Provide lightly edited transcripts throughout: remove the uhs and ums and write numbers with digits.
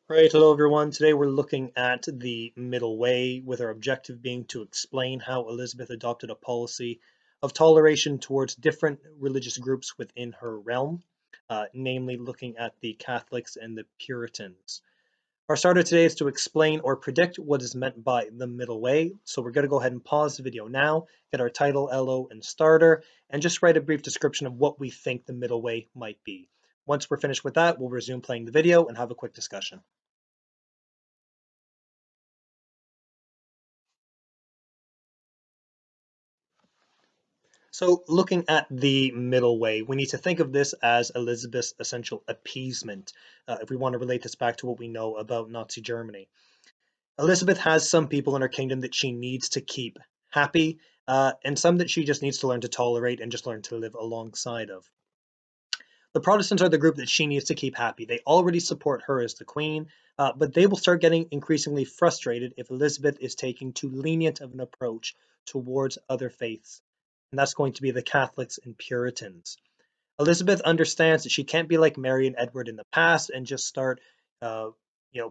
Right, hello everyone. Today we're looking at the middle way, with our objective being to explain how Elizabeth adopted a policy of toleration towards different religious groups within her realm, namely looking at the Catholics and the Puritans. Our starter today is to explain or predict what is meant by the middle way. So we're going to go ahead and pause the video now, get our title, LO, and starter, and just write a brief description of what we think the middle way might be. Once we're finished with that, we'll resume playing the video and have a quick discussion. So, looking at the middle way, we need to think of this as Elizabeth's essential appeasement, if we want to relate this back to what we know about Nazi Germany. Elizabeth has some people in her kingdom that she needs to keep happy, and some that she just needs to learn to tolerate and just learn to live alongside of. The Protestants are the group that she needs to keep happy. They already support her as the queen, but they will start getting increasingly frustrated if Elizabeth is taking too lenient of an approach towards other faiths, and that's going to be the Catholics and Puritans. Elizabeth understands that she can't be like Mary and Edward in the past and just start, uh,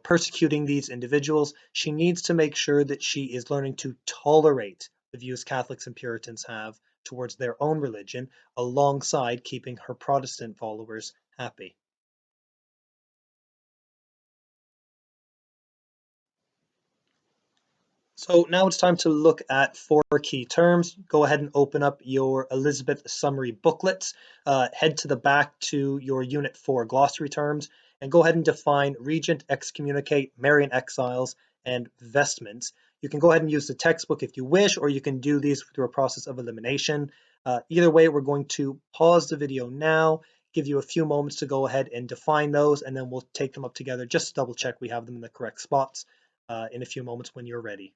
persecuting these individuals. She needs to make sure that she is learning to tolerate the views Catholics and Puritans have towards their own religion, alongside keeping her Protestant followers happy. So now it's time to look at four key terms. Go ahead and open up your Elizabeth summary booklets. Head to the back to your Unit 4 glossary terms and go ahead and define regent, excommunicate, marry and exiles, and vestments. You can go ahead and use the textbook if you wish, or you can do these through a process of elimination. Either way, we're going to pause the video now, give you a few moments to go ahead and define those, and then we'll take them up together just to double check we have them in the correct spots in a few moments when you're ready.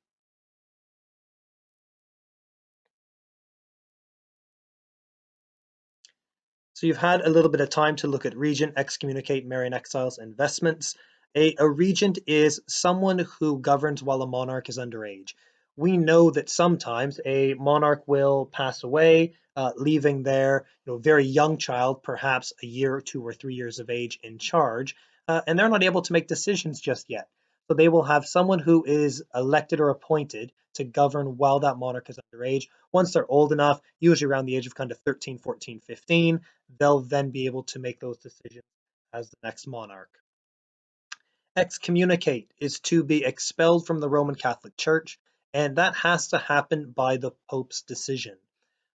So you've had a little bit of time to look at regent, excommunicate, marry and exiles, and vestments. A regent is someone who governs while a monarch is underage. We know that sometimes a monarch will pass away, leaving their very young child, perhaps a year or 2 or 3 years of age, in charge, and they're not able to make decisions just yet. So they will have someone who is elected or appointed to govern while that monarch is underage. Once they're old enough, usually around the age of kind of 13, 14, 15, they'll then be able to make those decisions as the next monarch. Excommunicate is to be expelled from the Roman Catholic Church, and that has to happen by the Pope's decision.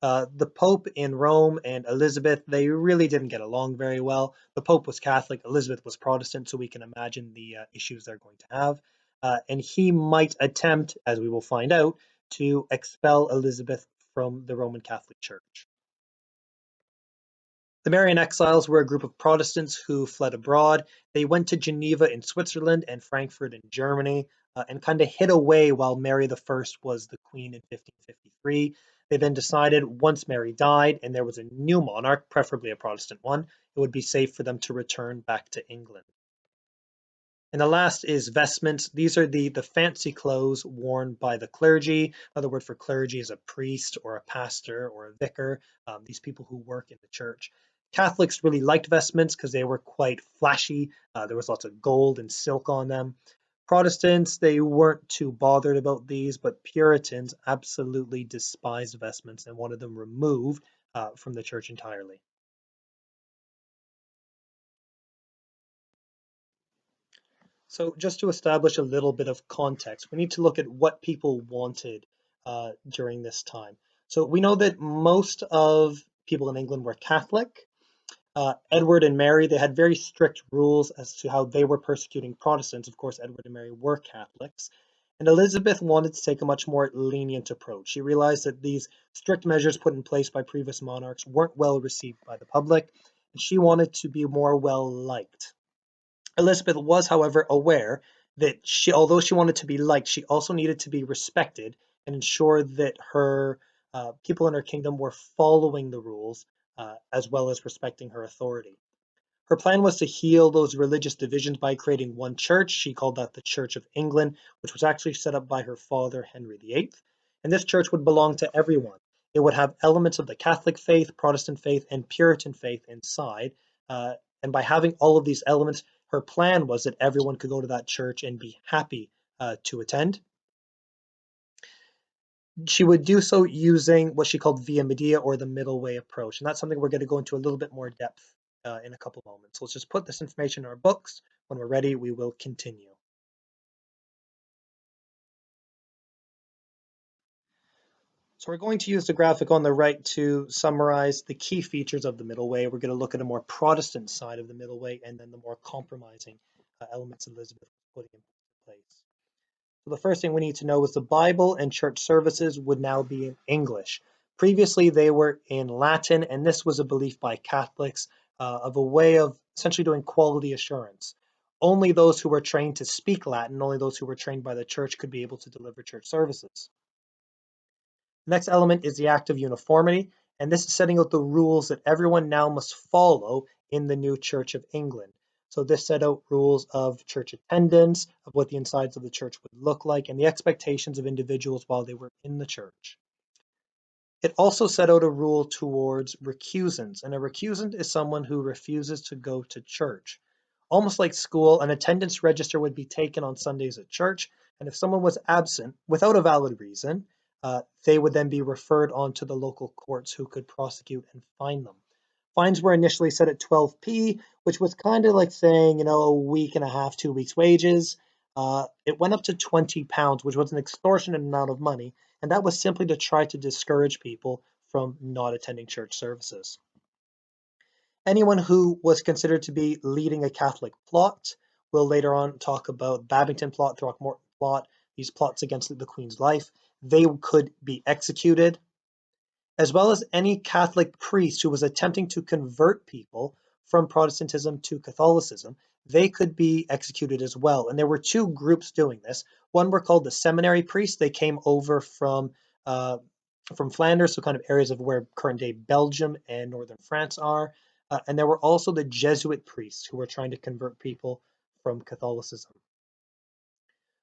The Pope in Rome and Elizabeth, they really didn't get along very well. The Pope was Catholic, Elizabeth was Protestant, so we can imagine the issues they're going to have. And he might attempt, as we will find out, to expel Elizabeth from the Roman Catholic Church. The Marian exiles were a group of Protestants who fled abroad. They went to Geneva in Switzerland and Frankfurt in Germany, and kind of hid away while Mary I was the queen in 1553. They then decided once Mary died and there was a new monarch, preferably a Protestant one, it would be safe for them to return back to England. And the last is vestments. These are the fancy clothes worn by the clergy. Another word for clergy is a priest or a pastor or a vicar, these people who work in the church. Catholics really liked vestments because they were quite flashy. There was lots of gold and silk on them. Protestants, they weren't too bothered about these, but Puritans absolutely despised vestments and wanted them removed from the church entirely. So just to establish a little bit of context, we need to look at what people wanted during this time. So we know that most of people in England were Catholic. Edward and Mary, they had very strict rules as to how they were persecuting Protestants. Of course, Edward and Mary were Catholics. And Elizabeth wanted to take a much more lenient approach. She realized that these strict measures put in place by previous monarchs weren't well received by the public, and she wanted to be more well liked. Elizabeth was, however, aware that although she wanted to be liked, she also needed to be respected and ensure that her people in her kingdom were following the rules as well as respecting her authority. Her plan was to heal those religious divisions by creating one church. She called that the Church of England, which was actually set up by her father, Henry VIII. And this church would belong to everyone. It would have elements of the Catholic faith, Protestant faith, and Puritan faith inside. And by having all of these elements, her plan was that everyone could go to that church and be happy to attend. She would do so using what she called via media, or the middle way approach. And that's something we're going to go into a little bit more depth in a couple moments. So let's just put this information in our books. When we're ready, we will continue. So we're going to use the graphic on the right to summarize the key features of the middle way. We're going to look at a more Protestant side of the middle way, and then the more compromising elements Elizabeth was putting in place. So the first thing we need to know is the Bible and church services would now be in English. Previously, they were in Latin, and this was a belief by Catholics of a way of essentially doing quality assurance. Only those who were trained to speak Latin, only those who were trained by the church could be able to deliver church services. The next element is the act of uniformity, and this is setting out the rules that everyone now must follow in the new Church of England. So this set out rules of church attendance, of what the insides of the church would look like, and the expectations of individuals while they were in the church. It also set out a rule towards recusants, and a recusant is someone who refuses to go to church. Almost like school, an attendance register would be taken on Sundays at church, and if someone was absent without a valid reason, they would then be referred on to the local courts, who could prosecute and fine them. Fines were initially set at 12p, which was kind of like saying, a week and a half, 2 weeks' wages. It went up to £20, which was an extortionate amount of money, and that was simply to try to discourage people from not attending church services. Anyone who was considered to be leading a Catholic plot, will later on talk about Babington plot, Throckmorton plot, these plots against the Queen's life, they could be executed, as well as any Catholic priest who was attempting to convert people from Protestantism to Catholicism. They could be executed as well. And there were two groups doing this. One were called the seminary priests. They came over from Flanders, so kind of areas of where current day Belgium and northern France are. And there were also the Jesuit priests who were trying to convert people from Catholicism.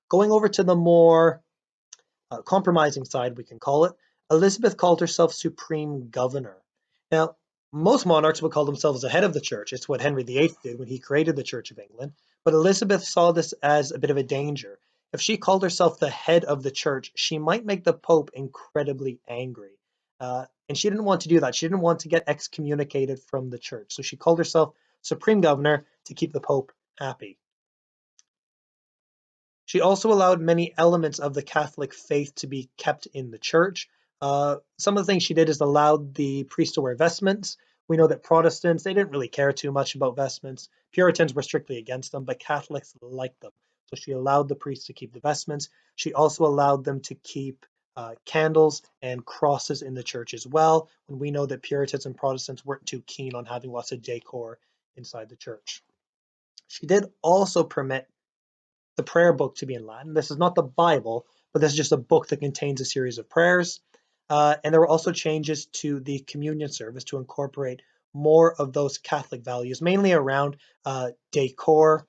Going over to the more compromising side, we can call it, Elizabeth called herself Supreme Governor. Now, most monarchs would call themselves the head of the church. It's what Henry VIII did when he created the Church of England. But Elizabeth saw this as a bit of a danger. If she called herself the head of the church, she might make the Pope incredibly angry. And she didn't want to do that. She didn't want to get excommunicated from the church. So she called herself Supreme Governor to keep the Pope happy. She also allowed many elements of the Catholic faith to be kept in the church. Some of the things she did is allowed the priests to wear vestments. We know that Protestants, they didn't really care too much about vestments. Puritans were strictly against them, but Catholics liked them. So she allowed the priests to keep the vestments. She also allowed them to keep candles and crosses in the church as well, when we know that Puritans and Protestants weren't too keen on having lots of decor inside the church. She did also permit the prayer book to be in Latin. This is not the Bible, but this is just a book that contains a series of prayers. And there were also changes to the communion service to incorporate more of those Catholic values, mainly around decor.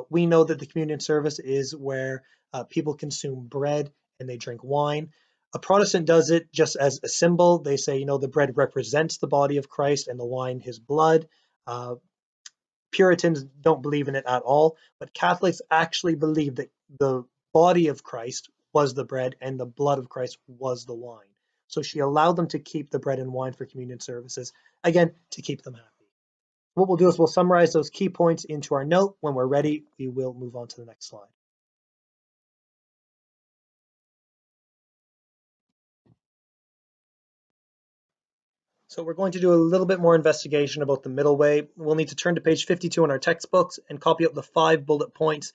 We know that the communion service is where people consume bread and they drink wine. A Protestant does it just as a symbol. They say, the bread represents the body of Christ and the wine his blood. Puritans don't believe in it at all, but Catholics actually believe that the body of Christ was the bread and the blood of Christ was the wine. So she allowed them to keep the bread and wine for communion services, again, to keep them happy. What we'll do is we'll summarize those key points into our note. When we're ready, we will move on to the next slide. So we're going to do a little bit more investigation about the middle way. We'll need to turn to page 52 in our textbooks and copy out the 5 bullet points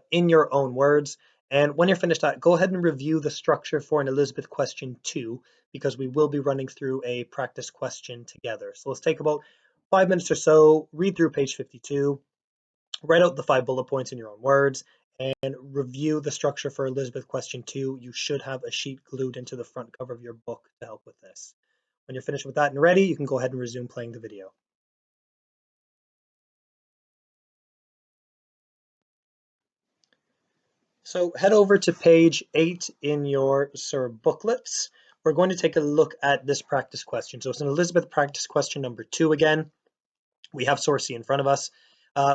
in your own words. And when you're finished that, go ahead and review the structure for an Elizabeth question 2, because we will be running through a practice question together. So let's take about 5 minutes or so, read through page 52, write out the 5 bullet points in your own words, and review the structure for Elizabeth question 2. You should have a sheet glued into the front cover of your book to help with this. When you're finished with that and ready, you can go ahead and resume playing the video. So head over to page 8 in your SIR booklets. We're going to take a look at this practice question. So it's an Elizabeth practice question number 2 again. We have source C in front of us.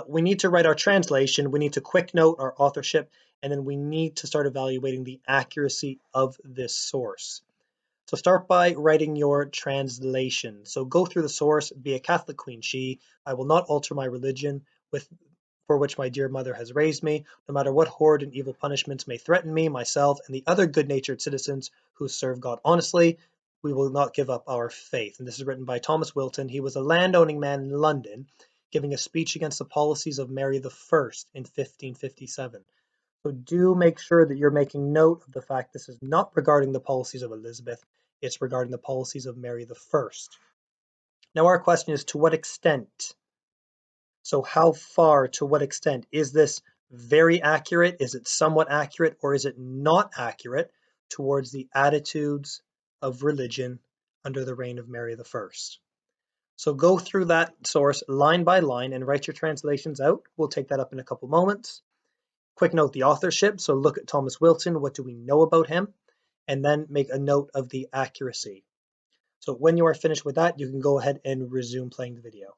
We need to write our translation, we need to quick note our authorship, and then we need to start evaluating the accuracy of this source. So start by writing your translation. So go through the source, be a Catholic queen she, I will not alter my religion with for which my dear mother has raised me, no matter what horrid and evil punishments may threaten me, myself, and the other good-natured citizens who serve God honestly, we will not give up our faith. And this is written by Thomas Wilton. He was a landowning man in London, giving a speech against the policies of Mary I in 1557. So do make sure that you're making note of the fact this is not regarding the policies of Elizabeth, it's regarding the policies of Mary I. Now our question is, to what extent? So how far, to what extent? Is this very accurate? Is it somewhat accurate? Or is it not accurate towards the attitudes of religion under the reign of Mary I? So go through that source line by line and write your translations out. We'll take that up in a couple moments. Quick note the authorship. So look at Thomas Wilton. What do we know about him? And then make a note of the accuracy. So when you are finished with that, you can go ahead and resume playing the video.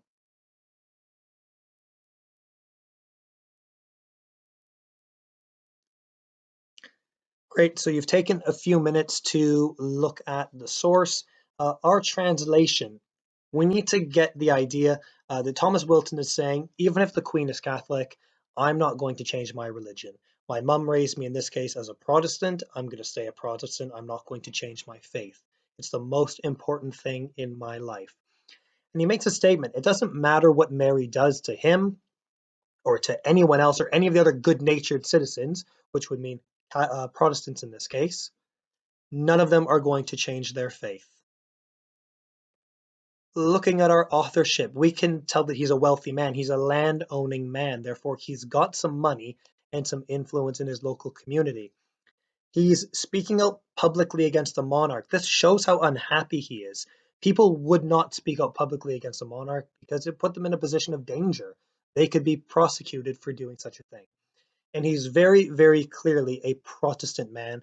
Great, so you've taken a few minutes to look at the source. Our translation, we need to get the idea that Thomas Wilton is saying, even if the Queen is Catholic, I'm not going to change my religion. My mum raised me in this case as a Protestant. I'm going to stay a Protestant. I'm not going to change my faith. It's the most important thing in my life. And he makes a statement. It doesn't matter what Mary does to him or to anyone else or any of the other good-natured citizens, which would mean Protestants in this case. None of them are going to change their faith. Looking at our authorship, we can tell that he's a wealthy man. He's a land-owning man. Therefore, he's got some money and some influence in his local community. He's speaking out publicly against the monarch. This shows how unhappy he is. People would not speak out publicly against a monarch because it put them in a position of danger. They could be prosecuted for doing such a thing. And he's very, very clearly a Protestant man.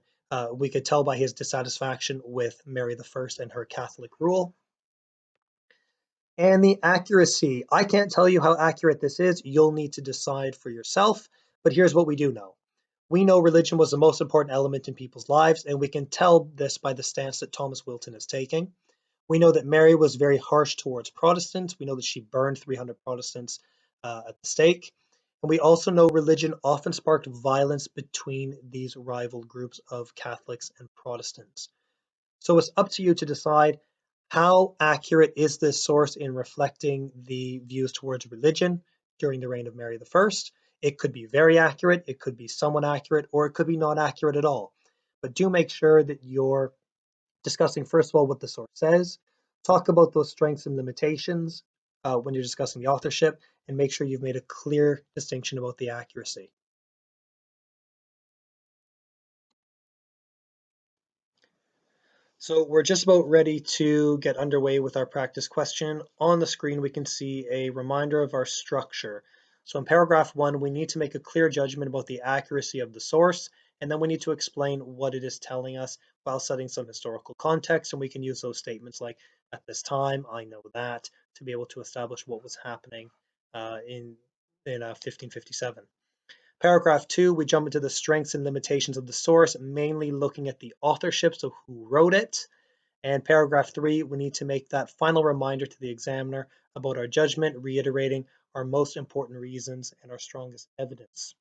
We could tell by his dissatisfaction with Mary I and her Catholic rule. And the accuracy, I can't tell you how accurate this is. You'll need to decide for yourself. But here's what we do know. We know religion was the most important element in people's lives, and we can tell this by the stance that Thomas Wilton is taking. We know that Mary was very harsh towards Protestants. We know that she burned 300 Protestants at the stake. And we also know religion often sparked violence between these rival groups of Catholics and Protestants. So it's up to you to decide how accurate is this source in reflecting the views towards religion during the reign of Mary I. It could be very accurate, it could be somewhat accurate, or it could be not accurate at all. But do make sure that you're discussing, first of all, what the source says, talk about those strengths and limitations when you're discussing the authorship, and make sure you've made a clear distinction about the accuracy. So we're just about ready to get underway with our practice question. On the screen, we can see a reminder of our structure. So in paragraph 1, we need to make a clear judgment about the accuracy of the source, and then we need to explain what it is telling us while setting some historical context, and we can use those statements like, at this time, I know that, to be able to establish what was happening in 1557. Paragraph 2, we jump into the strengths and limitations of the source, mainly looking at the authorship, so who wrote it. And paragraph 3, we need to make that final reminder to the examiner about our judgment, reiterating our most important reasons and our strongest evidence.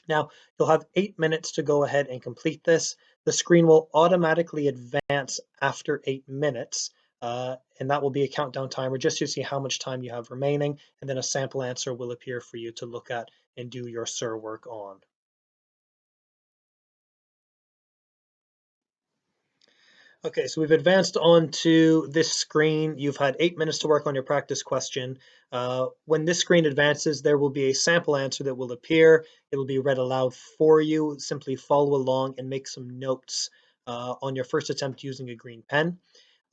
Now, you'll have 8 minutes to go ahead and complete this. The screen will automatically advance after 8 minutes, and that will be a countdown timer just to see how much time you have remaining, and then a sample answer will appear for you to look at and do your SIR work on. Okay, so we've advanced onto this screen. You've had 8 minutes to work on your practice question. When this screen advances, there will be a sample answer that will appear. It'll be read aloud for you. Simply follow along and make some notes on your first attempt using a green pen.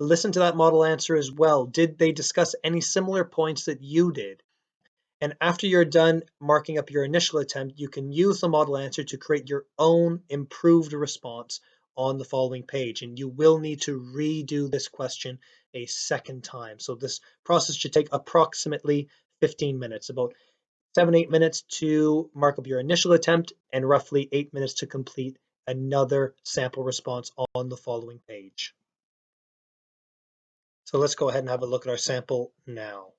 Listen to that model answer as well. Did they discuss any similar points that you did? And after you're done marking up your initial attempt, you can use the model answer to create your own improved response on the following page. And you will need to redo this question a second time. So this process should take approximately 15 minutes, about 7-8 minutes to mark up your initial attempt, and roughly 8 minutes to complete another sample response on the following page. So let's go ahead and have a look at our sample now.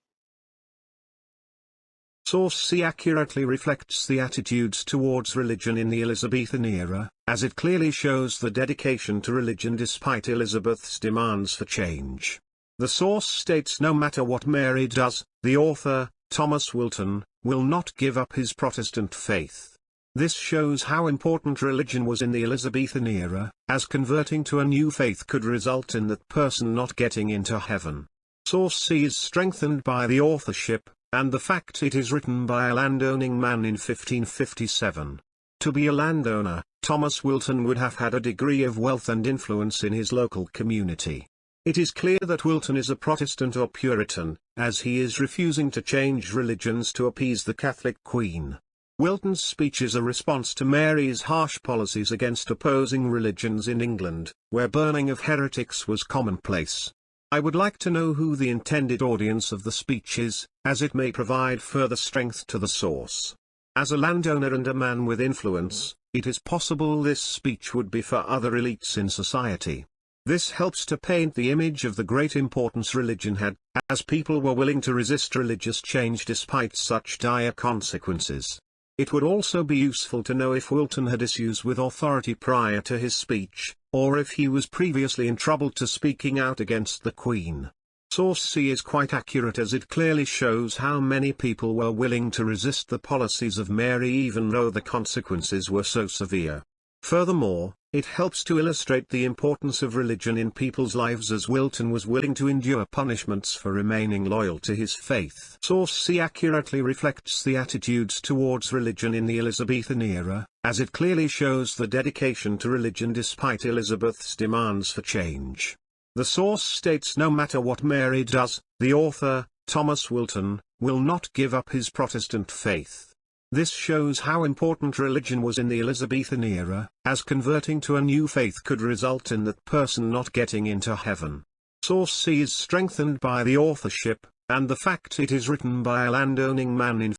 Source C accurately reflects the attitudes towards religion in the Elizabethan era, as it clearly shows the dedication to religion despite Elizabeth's demands for change. The source states no matter what Mary does, the author, Thomas Wilton, will not give up his Protestant faith. This shows how important religion was in the Elizabethan era, as converting to a new faith could result in that person not getting into heaven. Source C is strengthened by the authorship, and the fact it is written by a landowning man in 1557. To be a landowner, Thomas Wilton would have had a degree of wealth and influence in his local community. It is clear that Wilton is a Protestant or Puritan, as he is refusing to change religions to appease the Catholic Queen. Wilton's speech is a response to Mary's harsh policies against opposing religions in England, where burning of heretics was commonplace. I would like to know who the intended audience of the speech is, as it may provide further strength to the source. As a landowner and a man with influence, it is possible this speech would be for other elites in society. This helps to paint the image of the great importance religion had, as people were willing to resist religious change despite such dire consequences. It would also be useful to know if Wilton had issues with authority prior to his speech, or if he was previously in trouble to speaking out against the Queen. Source C is quite accurate as it clearly shows how many people were willing to resist the policies of Mary even though the consequences were so severe. Furthermore, it helps to illustrate the importance of religion in people's lives as Wilton was willing to endure punishments for remaining loyal to his faith. Source C accurately reflects the attitudes towards religion in the Elizabethan era, as it clearly shows the dedication to religion despite Elizabeth's demands for change. The source states no matter what Mary does, the author, Thomas Wilton, will not give up his Protestant faith. This shows how important religion was in the Elizabethan era, as converting to a new faith could result in that person not getting into heaven. Source C is strengthened by the authorship, and the fact it is written by a landowning man in